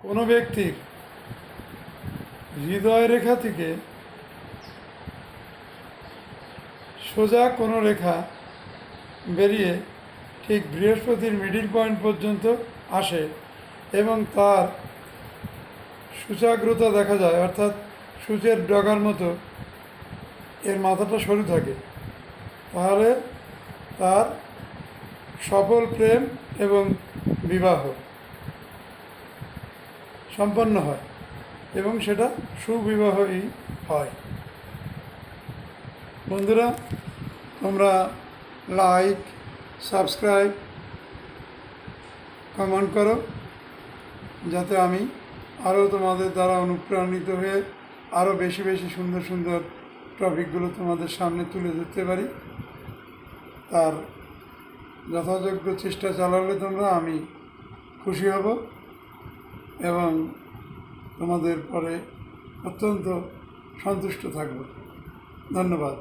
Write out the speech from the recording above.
কোনো ব্যক্তির হৃদয় রেখা থেকে সোজা কোনো রেখা বেরিয়ে ঠিক বৃহস্পতির মিডিল পয়েন্ট পর্যন্ত আসে এবং তার সূচাগ্রতা দেখা যায়, অর্থাৎ সূচের ডগার মতো এর মাথাটা সরু থাকে, তাহলে তার সফল প্রেম এবং বিবাহ সম্পন্ন হয় এবং সেটা সুবিবাহই হয়। বন্ধুরা, তোমরা লাইক, সাবস্ক্রাইব, কমেন্ট করো, যাতে আমি আরও তোমাদের দ্বারা অনুপ্রাণিত হয়ে আরও বেশি বেশি সুন্দর সুন্দর টপিকগুলো তোমাদের সামনে তুলে ধরতে পারি। তার যথাযোগ্য চেষ্টা চালালে তোমরা আমি খুশি হব এবং তোমাদের পরে অত্যন্ত সন্তুষ্ট থাকব। ধন্যবাদ।